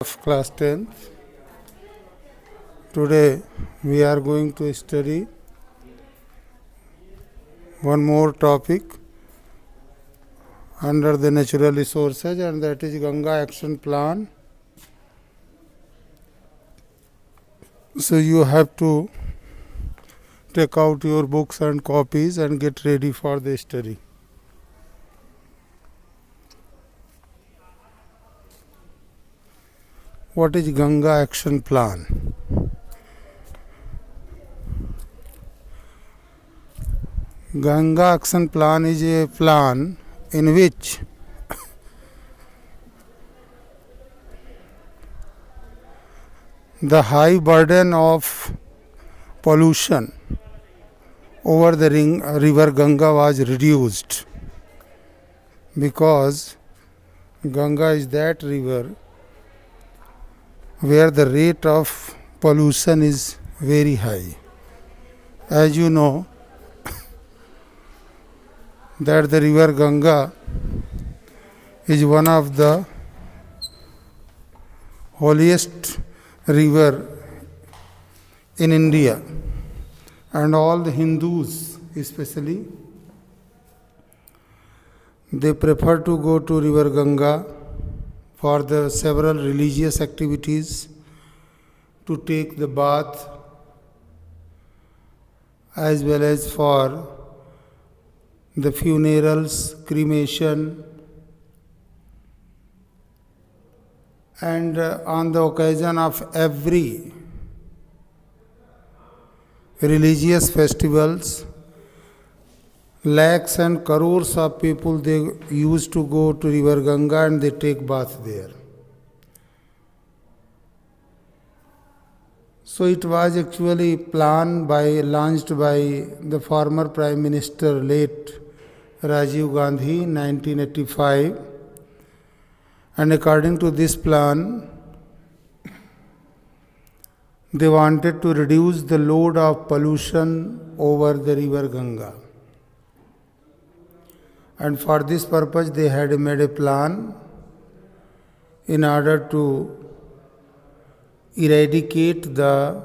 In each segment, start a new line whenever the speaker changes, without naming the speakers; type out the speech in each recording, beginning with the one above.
of class 10th. Today we are going to study one more topic under the natural resources, and that is Ganga Action Plan. So you have to take out your books and copies and get ready for the study. What is Ganga Action Plan? Ganga Action Plan is a plan in which the high burden of pollution over the river Ganga was reduced, because Ganga is that river where the rate of pollution is very high. As you know, that the river Ganga is one of the holiest river in India, and all the Hindus especially, they prefer to go to river Ganga for the several religious activities, to take the bath, as well as for the funerals, cremation, and on the occasion of every religious festivals, lakhs and crores of people, they used to go to river Ganga and they take bath there. So it was actually launched by the former Prime Minister, late Rajiv Gandhi, in 1985. And according to this plan, they wanted to reduce the load of pollution over the river Ganga. And for this purpose, they had made a plan in order to eradicate the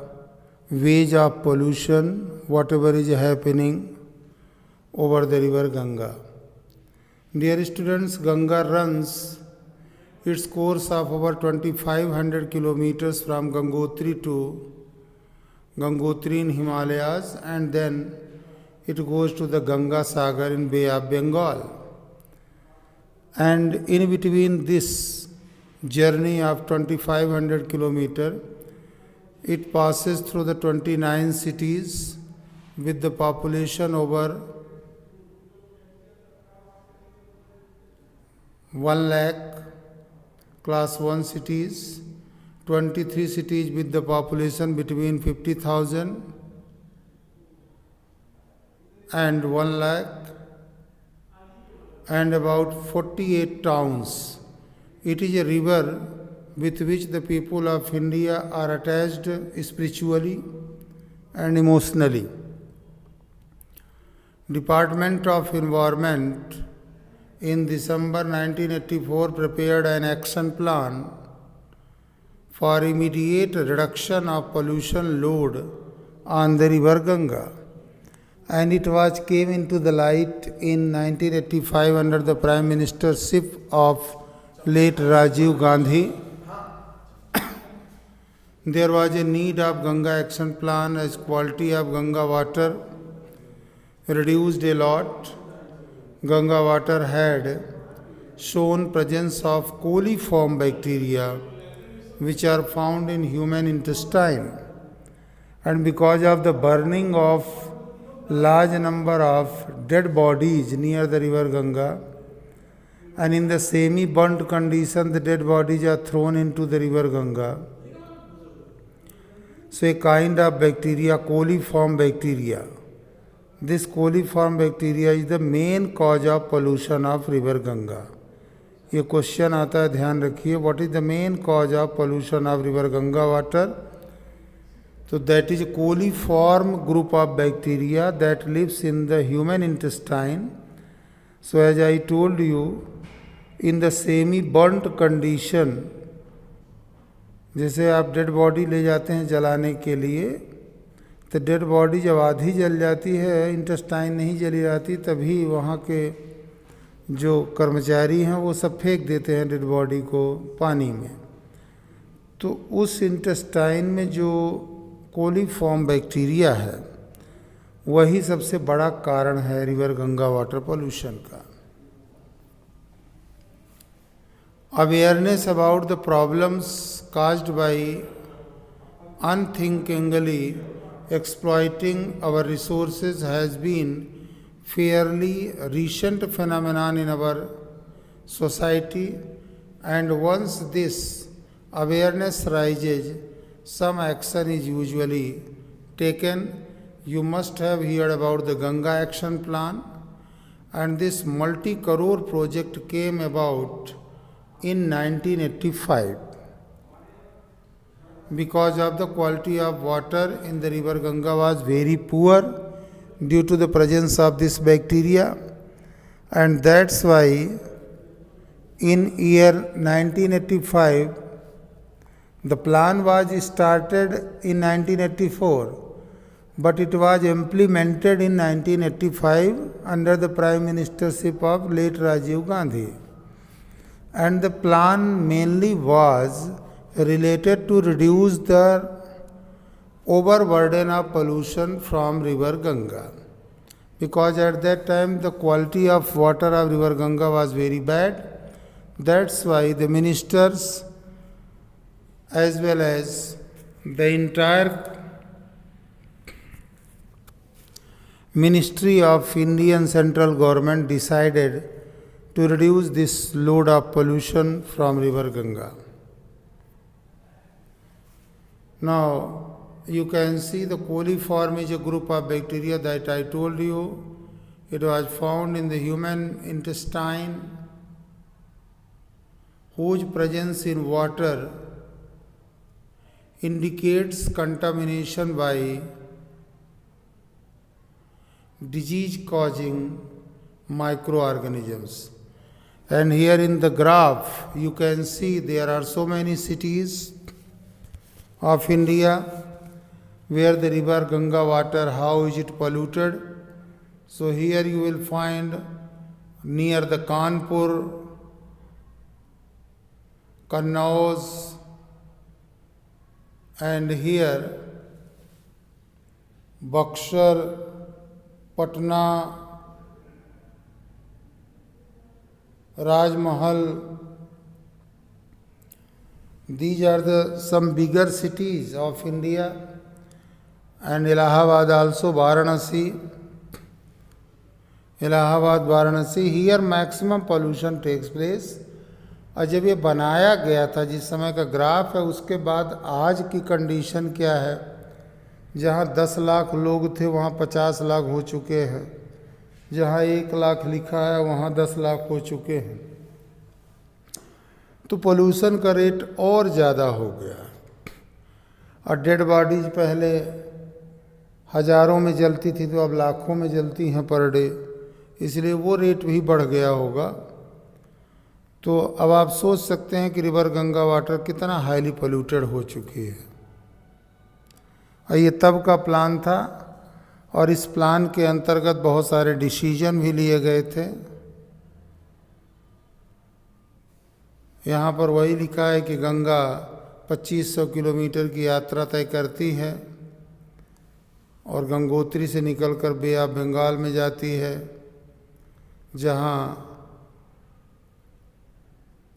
wage of pollution, whatever is happening over the river Ganga. Dear students, Ganga runs its course of over 2500 kilometers from Gangotri to Gangotri in Himalayas, and then it goes to the Ganga Sagar in Bay of Bengal. And in between this journey of 2500 kilometers, it passes through the 29 cities with the population over 1 lakh, class 1 cities, 23 cities with the population between 50,000 and 1 lakh, and about 48 towns. It is a river with which the people of India are attached spiritually and emotionally. Department of Environment in December 1984 prepared an action plan for immediate reduction of pollution load on the river Ganga. And it came into the light in 1985 under the Prime Ministership of late Rajiv Gandhi. There was a need of Ganga Action Plan, as quality of Ganga water reduced a lot. Ganga water had shown presence of coliform bacteria, which are found in human intestine. And because of the burning of large number of dead bodies near the river Ganga, and in the semi-burnt condition, the dead bodies are thrown into the river Ganga. So a kind of bacteria, coliform bacteria, this coliform bacteria is the main cause of pollution of river Ganga. ये question आता है, ध्यान रखिए, what is the main cause of pollution of river Ganga water? So that is a coliform group of bacteria that lives in the human intestine. So as I told you, in the semi-burnt condition, जैसे आप dead body ले जाते हैं जलाने के लिए, तो dead body जब आधी जल जाती है, इंटेस्टाइन नहीं जली जाती, तभी वहाँ के जो कर्मचारी हैं वो सब फेंक देते हैं डेड बॉडी को पानी में। तो उस इंटेस्टाइन में जो कोलीफॉर्म बैक्टीरिया है वही सबसे बड़ा कारण है रिवर गंगा वाटर पोल्यूशन का। Awareness about the problems caused by unthinkingly exploiting our resources has been fairly recent phenomenon in our society, and once this awareness rises, some action is usually taken. You must have heard about the Ganga Action Plan, and this multi-crore project came about in 1985 because of the quality of water in the river Ganga was very poor due to the presence of this bacteria, and that's why in year 1985 the plan was started in 1984, but it was implemented in 1985 under the prime ministership of late Rajiv Gandhi, and the plan mainly was related to reduce the overburden of pollution from river Ganga, because at that time the quality of water of river Ganga was very bad. That's why the ministers as well as the entire Ministry of Indian central government decided to reduce this load of pollution from river Ganga. Now, you can see the coliform is a group of bacteria that I told you. It was found in the human intestine, whose presence in water indicates contamination by disease-causing microorganisms. And here in the graph, you can see there are so many cities of India where the river Ganga water, how is it polluted. So here you will find near the Kanpur, Kannauj, and here Buxar, Patna, Rajmahal. These are some bigger cities of India, and Allahabad also, Varanasi. Allahabad, Varanasi, here maximum pollution takes place. और जब ये बनाया गया था, जिस समय का graph है, उसके बाद आज की कंडीशन क्या है, जहाँ 10 लाख लोग थे वहाँ 50 लाख हो चुके हैं, जहाँ 1 लाख लिखा है वहाँ 10 लाख हो चुके हैं। तो पोल्यूशन का रेट और ज़्यादा हो गया। और डेड बॉडीज पहले हज़ारों में जलती थी, तो अब लाखों में जलती हैं पर डे, इसलिए वो रेट भी बढ़ गया होगा। तो अब आप सोच सकते हैं कि रिवर गंगा वाटर कितना हाईली पोल्यूटेड हो चुकी है। और ये तब का प्लान था, और इस प्लान के अंतर्गत बहुत सारे डिसीजन भी लिए गए थे। यहाँ पर वही लिखा है कि गंगा 2500 किलोमीटर की यात्रा तय करती है और गंगोत्री से निकलकर बे ऑफ बंगाल में जाती है, जहाँ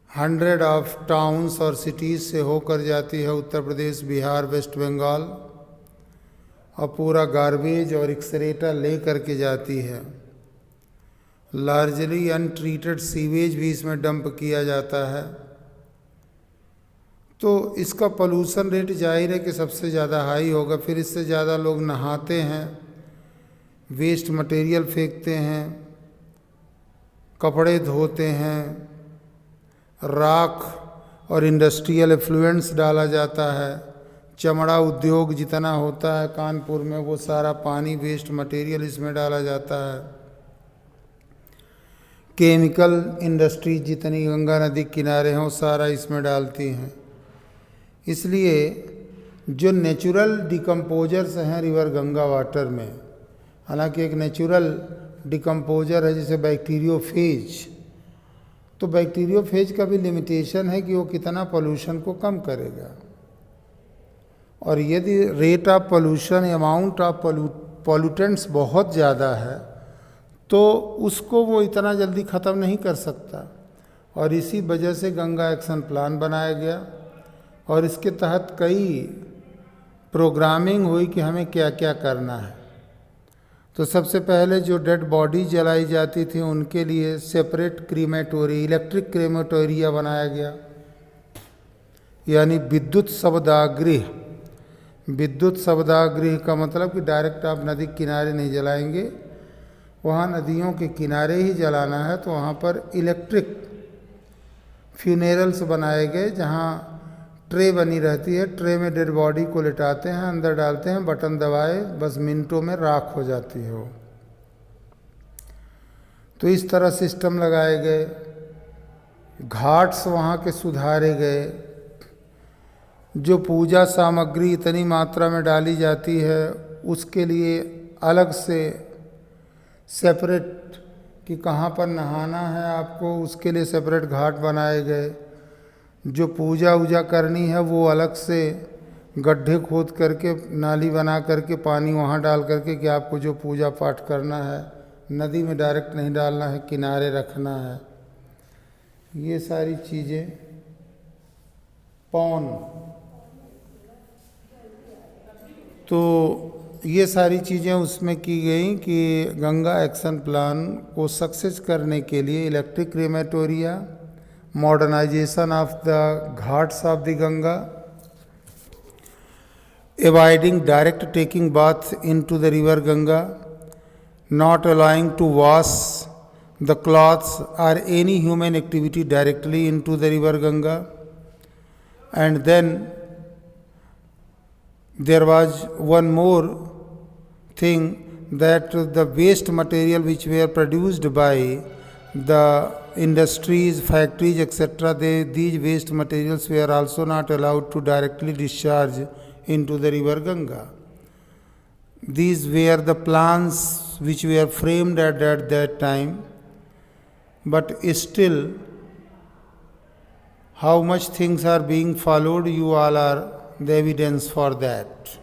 100 ऑफ टाउन्स और सिटीज़ से होकर जाती है उत्तर प्रदेश, बिहार, वेस्ट बंगाल, और पूरा गार्बेज और एक्सरेटा ले करके जाती है। लार्जली अनट्रीटेड सीवेज भी इसमें डंप किया जाता है। तो इसका पोल्यूशन रेट जाहिर है कि सबसे ज़्यादा हाई होगा। फिर इससे ज़्यादा लोग नहाते हैं, वेस्ट मटेरियल फेंकते हैं, कपड़े धोते हैं, राख और इंडस्ट्रियल एफ्लुएंट्स डाला जाता है। चमड़ा उद्योग जितना होता है कानपुर में, वो सारा पानी वेस्ट मटेरियल इसमें डाला जाता है। केमिकल इंडस्ट्री जितनी गंगा नदी किनारे हैं वो सारा इसमें डालती हैं। इसलिए जो नेचुरल डिकम्पोजर्स हैं रिवर गंगा वाटर में, हालांकि एक नेचुरल डिकम्पोजर है जैसे बैक्टीरियोफेज, तो बैक्टीरियोफेज का भी लिमिटेशन है कि वो कितना पोल्यूशन को कम करेगा। और यदि rate of pollution, amount of pollutants बहुत ज़्यादा है तो उसको वो इतना जल्दी ख़त्म नहीं कर सकता। और इसी वजह से गंगा एक्शन प्लान बनाया गया और इसके तहत कई प्रोग्रामिंग हुई कि हमें क्या क्या करना है। तो सबसे पहले जो डेड बॉडी जलाई जाती थी उनके लिए सेपरेट क्रीमेटोरी, इलेक्ट्रिक क्रीमेटोरिया बनाया गया, यानी विद्युत शवदाह। विद्युत शवदाह का मतलब कि डायरेक्ट आप नदी के किनारे नहीं जलाएंगे, वहाँ नदियों के किनारे ही जलाना है। तो वहाँ पर इलेक्ट्रिक फ्यूनेरल्स बनाए गए जहाँ ट्रे बनी रहती है, ट्रे में डेड बॉडी को लिटाते हैं, अंदर डालते हैं, बटन दबाए, बस मिनटों में राख हो जाती है वो। तो इस तरह सिस्टम लगाए गए। घाट्स वहाँ के सुधारे गए। जो पूजा सामग्री इतनी मात्रा में डाली जाती है उसके लिए अलग से सेपरेट कि कहाँ पर नहाना है आपको, उसके लिए सेपरेट घाट बनाए गए। जो पूजा वूजा करनी है वो अलग से गड्ढे खोद करके, नाली बना करके पानी वहाँ डाल करके कि आपको जो पूजा पाठ करना है नदी में डायरेक्ट नहीं डालना है, किनारे रखना है। ये सारी चीज़ें तो ये सारी चीज़ें उसमें की गई कि गंगा एक्शन प्लान को सक्सेस करने के लिए electric crematoria, modernisation of the ghats of the Ganga, avoiding direct taking bath into the river Ganga, not allowing to wash the clothes or any human activity directly into the river Ganga. And then there was one more thing, that the waste material which were produced by the industries, factories, etc., these waste materials were also not allowed to directly discharge into the river Ganga. These were the plans which were framed at that time, but still how much things are being followed, you all are the evidence for that.